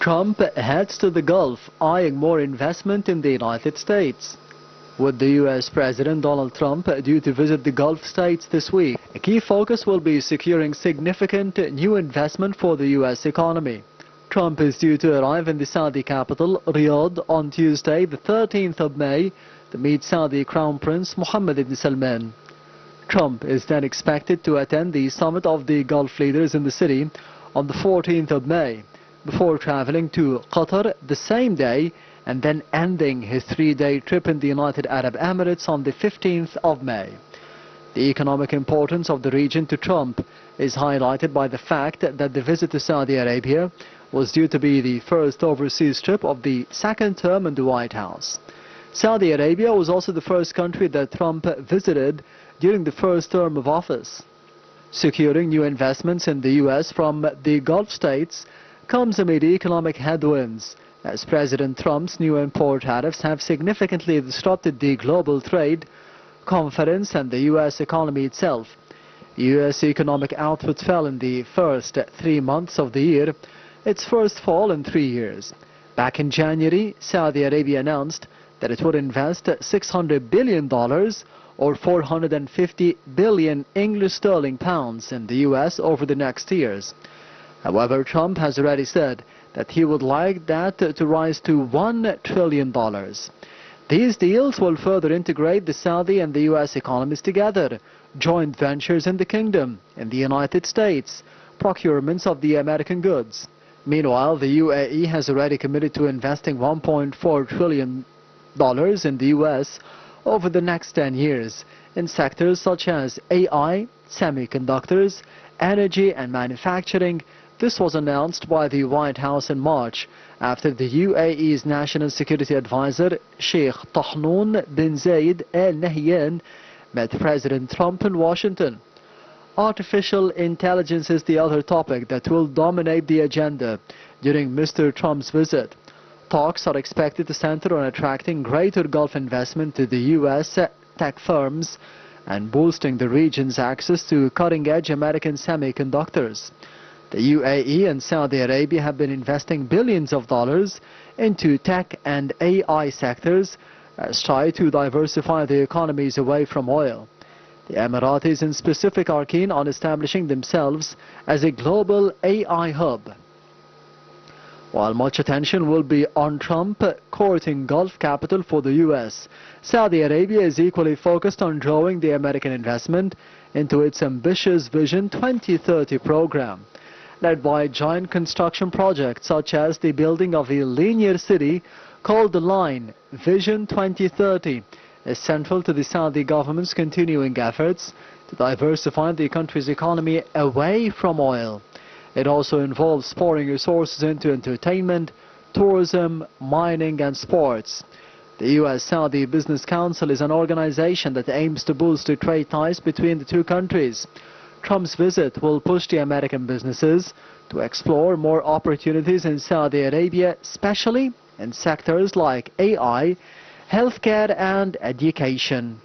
Trump heads to the Gulf, eyeing more investment in the United States. With the U.S. President Donald Trump due to visit the Gulf states this week, a key focus will be securing significant new investment for the U.S. economy. Trump is due to arrive in the Saudi capital, Riyadh, on Tuesday, the 13th of May, to meet Saudi Crown Prince Mohammed bin Salman. Trump is then expected to attend the summit of the Gulf leaders in the city on the 14th of May, before traveling to Qatar the same day and then ending his 3-day trip in the United Arab Emirates on the 15th of May. The economic importance of the region to Trump is highlighted by the fact that the visit to Saudi Arabia was due to be the first overseas trip of the second term in the White House. Saudi Arabia was also the first country that Trump visited during the first term of office. Securing new investments in the U.S. from the Gulf states comes amid economic headwinds, as President Trump's new import tariffs have significantly disrupted the global trade conference and the U.S. economy itself. U.S. economic output fell in the first 3 months of the year, its first fall in 3 years. Back in January, Saudi Arabia announced that it would invest $600 billion or 450 billion English sterling pounds in the U.S. over the next years. However, Trump has already said that he would like that to rise to $1 trillion. These deals will further integrate the Saudi and the U.S. economies together, joint ventures in the Kingdom, in the United States, procurements of the American goods. Meanwhile, the UAE has already committed to investing $1.4 trillion in the U.S. over the next 10 years in sectors such as AI, semiconductors, energy and manufacturing. This was announced by the White House in March after the UAE's National Security Advisor Sheikh Tahnoon bin Zayed Al Nahyan met President Trump in Washington. Artificial intelligence is the other topic that will dominate the agenda during Mr. Trump's visit. Talks are expected to center on attracting greater Gulf investment to the U.S. tech firms and boosting the region's access to cutting-edge American semiconductors. The UAE and Saudi Arabia have been investing billions of dollars into tech and AI sectors as try to diversify the economies away from oil. The Emiratis in specific are keen on establishing themselves as a global AI hub. While much attention will be on Trump courting Gulf capital for the U.S., Saudi Arabia is equally focused on drawing the American investment into its ambitious Vision 2030 program, led by giant construction projects such as the building of a linear city called The Line. Vision 2030 is central to the Saudi government's continuing efforts to diversify the country's economy away from oil. It also involves pouring resources into entertainment, tourism, mining and sports. The U.S.-Saudi Business Council is an organization that aims to boost the trade ties between the two countries. Trump's visit will push the American businesses to explore more opportunities in Saudi Arabia, especially in sectors like AI, healthcare and education.